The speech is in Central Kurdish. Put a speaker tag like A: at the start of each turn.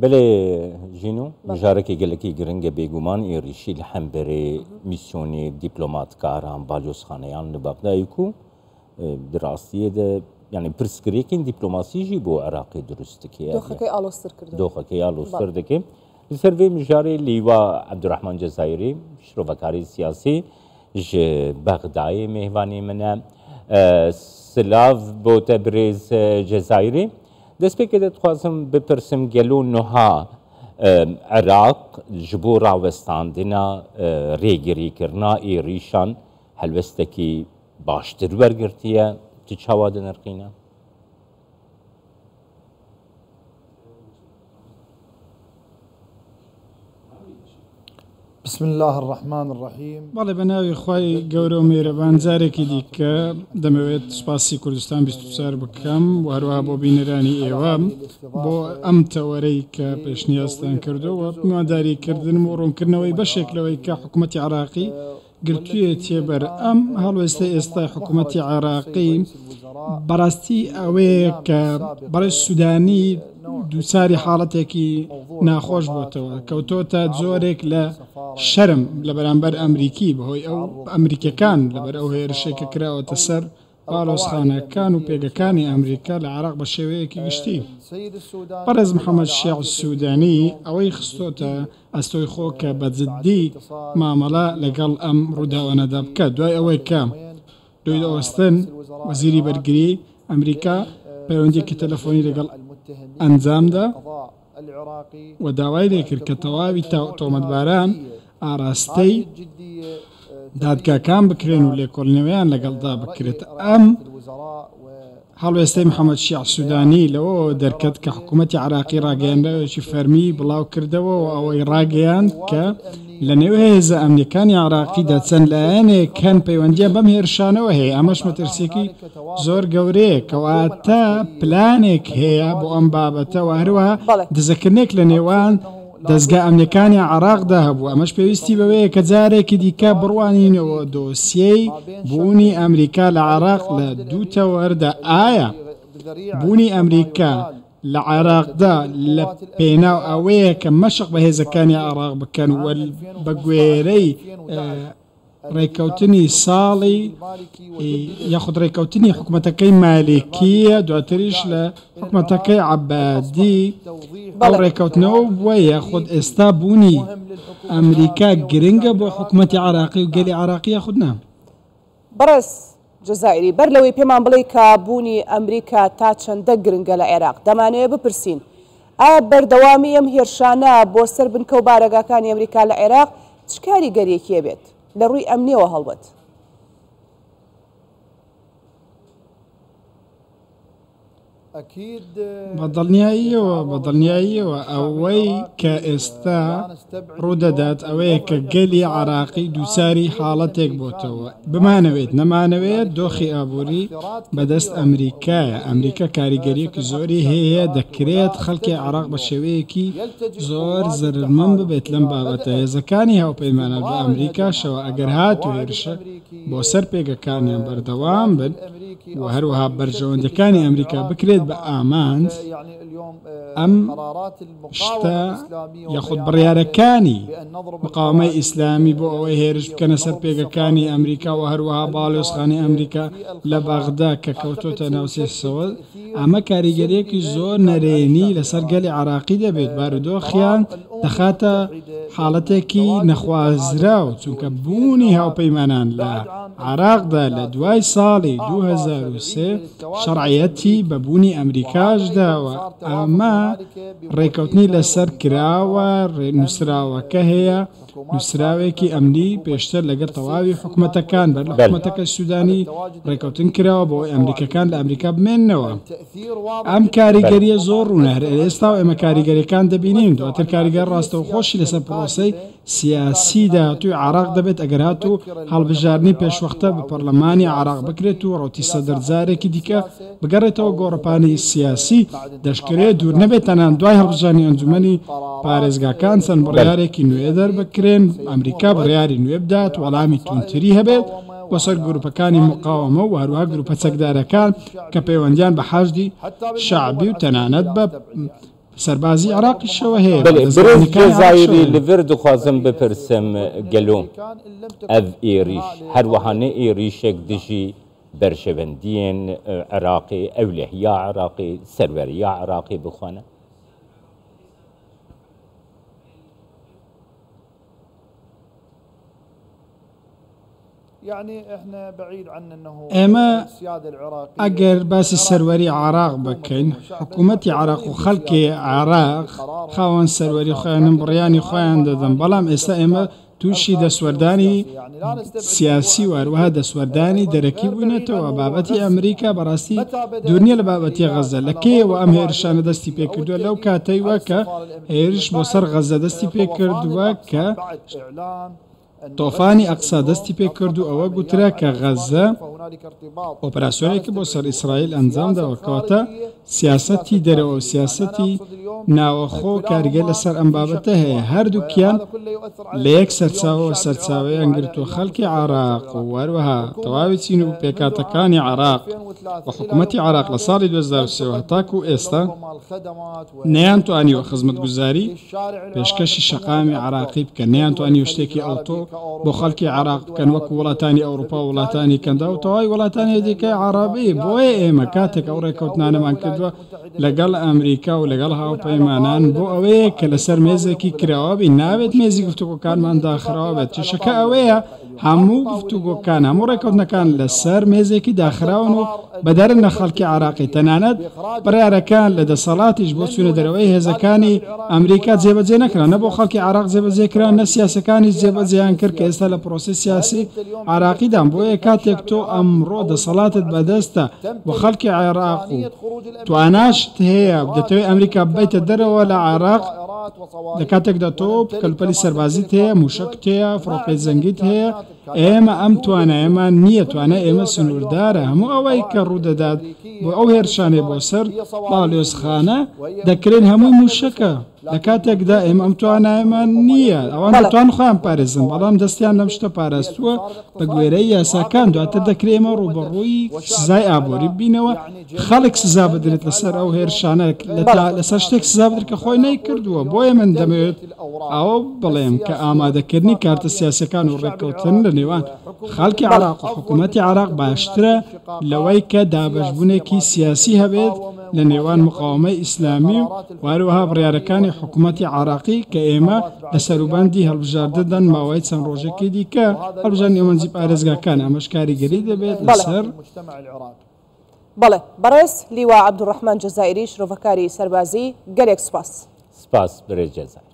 A: بله جینو مجارکی گلکی گرنگ بیگمان ایریشی لحنبری میسیونی دیپلمات کاران بالیوس خانیان لبغداد کو دراسیه ده يعني برسكريكين دبلوماسي جيبو عراقي درست كي
B: دوخكي آلوستر كردو
A: دوخكي آلوستر دكي السيرفي مجاري ليوا عبد الرحمن جزائري شروفكاري سياسي ج بغداد مهواني منا سلاف بو تبريز جزائري دسبي كده تخوازم بپرسم گلو نوها عراق جبور راوستاندنا ريگري كرنا ايريشان هلوستكي باشتر ورگرتيه تشاواد نرقينا
C: بسم الله الرحمن الرحيم.
D: بله بناوی خوای گەورە و میێرەبان جارێکی دیکە دەمەوێت سوپاسی کوردستان 24 بکەم و هەروەها بۆ بینەرانی ئێوە بۆ ئەم تەوەرەی کە پێشنیازتان کردەوە میوانداریکردن و ڕوونکردنەوەی بەشێک لەوەی کە حکوومەتی عراقی گرتوویەتێ بەر ئەم هەڵوێستەی ئێستا حکوومەتی عراقی بەڕاستی ئەوەیە کە بەڕێز سوودانی دووساری حاڵەتێکی ناخۆش بۆتەوە کەوتۆتە جۆرێک لە شەرم لە بەرامبەر ئەمریکی بەهۆی ئەو ئەمریکەکان لەبەر ئەو هێرشێکە کراوەتە سەر باڵۆزخانەکان و پێگەکانی ئەمریکا لە عراق بە شێوەیەکی گشتی بەڕێز محەممەد شیع سوودانی ئەوەی خستۆتە ئەستۆی خۆ کە بەجددی مامەڵە لەگەڵ ئەم ڕووداوانەدا بکە دوای ئەوەی کە دوی ئۆستن وەزیری بەرگری ئەمریکا پەیوەندیەکی تەلەفۆنی لەگەڵ ئەنجامدا و داوای لێکرد کە تەواوی تۆمەتباران ئاراستەی دادگاکان بکرێن و لێکۆڵنەوەیان لەگەڵدا بکرێت ئەم هەڵوێستەی محەممەد شیع سوودانی لەوە دەرکەت کە حکوومەتی عراقی ڕاگەیاندەوەکی فەرمی بڵاو کردەوە و ئەوەی ڕاگەیاند کە لە نێو هێزە ئەمنیەکانی عراقیدا چەند لایەنێک کەن پەیوەندیە بەم هێرشانەوە هەیە ئەمەش مەترسێکی زۆر گەورەیە کەواتە پلانێک هەیە بۆ ئەم بابەتەوە هەروەها دزەکردنێک لە نێوان دەستگا ئەمنیەکانی عراقدا هەبوو ئەمەش پێویستی بەوەیە کە جارێکی دیکە بڕوانینەوە دۆسیەی بوونی ئەمریکا لە عراق لە دوو تەوەردا ئایا بوونی ئەمریکا لە عێراقدا لە پێناو ئەوەیە کە مەشق بە هێزەکانی عراق بکەن و بە گوێرەی ڕێکەوتنی ساڵی یاخود ڕێکەوتنی حکوومەتەکەی مالێکیە دواتریش لە حکوومەتەکەی عەبادی ئەو ڕێکەوتنەوە بووە یاخود ئێستا بوونی ئەمریکا گرنگە بۆ حکوومەتی عراقی و گەلی عراقی یاخود نا
B: بەڕێز جزائری بەر لەوەی پێمان بڵێ کە بوونی ئەمریکا تا چەندە گرنگە لە عێراق دەمانەوێت بپرسین ئایا بەردەوامی ئەم هێرشانە بۆ سەر بنکە و بارەگاکانی ئەمریکا لە عێراق چ کاریگەریەکیە بێت لە ڕووی ئەمنیەوە هەڵبەت
D: بەدڵنیاییەوە ئەوەی کە ئێستا ڕوودەدات ئەوەیە کە گەلی عراقی دووساری حاڵەتێک بۆتەوە بمانەوێت نەمانەوێت دۆخی ئابووری بەدەست ئەمریکایە ئەمریکا کاریگەریەکی زۆری هەیە دەکرێت خەڵکی عراق بە شێوەیەکی زۆر زەرمەند ببێت لەم بابەتە هێزەکانی هاوپەیمانە بە ئەمریکاشەوە ئەگەر هات و هێرشە بۆ سەر پێگەکانیان بەردەوام بن و هەروەها بەرژەوەندەکانی ئەمریکا بکرێت بە ئامانج ئەم شتە یاخود بڕیارەکانی مقاومەی ئیسلامی بۆ ئەوەی هێرش بکەنە سەر پێگەکانی ئەمریکا و هەروەها باڵێۆزخانەی ئەمریکا لە بەغدا کە کەوتۆتە ناو سێسەوە ئەمە کاریگەریەکی زۆر نەرێنی لەسەر گەلی عراقی دەبێت بارودۆخیان دەخاتە حاڵەتێکی نەخوازراوە چونکە بوونی هاوپەیمانان لە عراقدا لە دوای ساڵی 2003 شەرعەتی بەبوونی ئەمریکاش داوە ئەمە ڕێکەوتنی لەسەر کراوە نووسراوەکە هەیە نووسراوێکی ئەمنی پێشتر لەگەڵ تەواوی حکوومەتەکان بەر لە حکوومەتەکە سوودانی ڕێکەوتن کراوە بۆ ئەمریکەکان لە ئەمریکا بمێننەوە ئەم کاریگەریە زۆر ڕوونە هەر ئێستا و ئێمە کاریگەریەکان دەبینین دواتر کاریگەر ڕاستەوە خۆشی لەسەر پرۆسەی سیاسیدا توی عراق دەبێت ئەگەر هات و هەڵبژاردننی پێشوەختە بە پەرلەمانی عراق بکرێت و ڕۆتی سەدەرجارێکی دیکە بگەڕێتەوە گۆڕپانی سیاسی دەشکرێت دوور نەبێت تەنان دوای هەڵبژاردننی ئەنجومەنی پارێزگاکان چەند بڕیارێکی نوێ دەربکرێن ئەمریکا بڕیاری نوێ بدات وەڵامی تونتری هەبێت وەسەر گروپەکانی مقاومە و هەروها گروپە چەکدارەکان کە پەیوەندیان بە حەشدی شعبی و تەنانەت بە سەربازی عراقیشەوە هەیە
A: برز جزایری لەڤر دخوازم بپرسم گەلۆ ئەڤ ئێریش هەروەهانە ئێریشێک دژی بەرژەوەندیên عراقی ئەولەهیا عراقی سەروەریە عراقی بخوانە
D: ئێمە ئەگەر باسی سەروەری عراق بکەین حکوومەتی عراق و خەڵکی عراق خاوەن سەروەری خۆیانم بڕیانی خۆیان دەدەن بەڵام ئێستا ئێمە تووشی دەسوەردانی سیاسی و هەروەها دەسوەردانی دەرەکی بوونێتەوە بابەتی ئەمریکا بەڕاستی دوورنیە لە بابەتی غەزە لەکەیەوە ئەم هێرشانە دەستی پێکردووە لەو کاتەیوە کە هێرش بۆ سەر غەزە دەستی پێکردووە کە تۆفانی ئەقسا دەستی پێ کرد و ئەوە گوترا کە غەزە ئۆپراسیۆنێکی بۆ سەر ئیسرائیل ئەنجام داوەکەواتە سیاسەتی دەرەوە و سیاسەتی ناوەخۆ کاریگە لەسەر ئەم بابەتە هەیە هەردووکیان لە یەک سەرچاوەوە سەرچاوەیان گرتووە خەڵکی عراق و وەروەها تەواوی چین و پێکاتەکانی عراق و حکوومەتی عراق لە ساڵی 2023 هەتاکو ئێستا نەیانتوانیوە خزمەتگوزاری پێشکەشی شەقامی عراقی بکەن نەیانتوانیوە شتێکی ئەوتۆ بۆ خەڵکی عراق بکەن وەکو وڵاتانی ئەوروپا و وڵاتانی کەندا و تەواوی وڵاتانی دیکەی عرابی بۆیە ئێمە کاتێک ئەو ڕێکەوتنانەمان کردووە لەگەڵ ئەمریکا و لەگەڵ هاوپەیمانان بۆ ئەوەیە کە لەسەر مێزێکی کراوەبی ناوێت مێزی گفتوگۆکانمان داخراوە بێت چشەکە ئەوەیە هەموو گفتوگۆکان هەموو ڕێکەوتنەکان لەسەر مێزێکی داخراون و بەدەرن لە خەڵکی عراقی تەنانەت بڕیارەکان لە دەسەڵاتیش بۆ چوونە دەرەوەی هێزەکانی ئەمریکا جێبەجێ نەکران نە بۆ خەڵکی عراق جێبەجێکران نە سیاسەکانی جێبەجێیان کرد کە ئێستا لە پرۆسی سیاسی عراقیدان بۆیە کاتێک تۆ ئەمڕۆ دەسەڵاتت بەدەستە بۆ خەڵکی عێراق و تواناشت هەیە دەتەوێت ئەمریکا ببیتە دەرەوە لە عراق لە کاتێکدا تۆ کەلپەلی سەربازیت هەیە موشکت هەیە فڕۆکەی زەنگیت هەیە ئێمە ئەم توانایەمان نییە توانە ئێمە سنووردارە هەموو ئەوەی کە ڕوودەدات بۆ ئەو هێرشانێ بۆ سەر باڵێۆزخانە دەکرێن هەمووی موشەکە لە کاتێکدا ئێمە ئەم توانایەمان نییە ئەوان دەتوان خۆیان پارێزن بەڵام دەستیان لەم شتە پاراستووە بە گوێرەی یاساکان دواتر دەکرێمە ڕوبەڕووی سزای ئابووری بینەوە خەڵک سزا بدرێت لەسەر ئەو هێرشانە لەسەر شتێک سزا بدرێت کە خۆی نەیکردووە بۆیە من دەمەوێت ئەوە بڵێم کە ئامادەکردنی کارتە سیاسەکان و ڕێککەوتن لە نێوان خەڵکی عراق و حکوومەتی عراق باشترە لەوەی کە دابەشبوونێکی سیاسی هەبێت لە نێوان مقاومەی ئیسلامی و وهروەها بڕیارەکانی حکوومەتی عراقی کە ئێمە لە سەروبەندی هەڵبژاردەدەن ماوەی چەند ڕۆژێکی دیکە هەڵبژاردنی ئەوەنجی پارێزگاکان ئەمەش کاریگەری دەبێت لەسەر
B: بەڵێ بەڕێز لیوا عەبدوڕەحمان جەزائیری شرۆڤەکاری سەربازی گەلێک سوپاس
A: سپاس برێ جەزائیر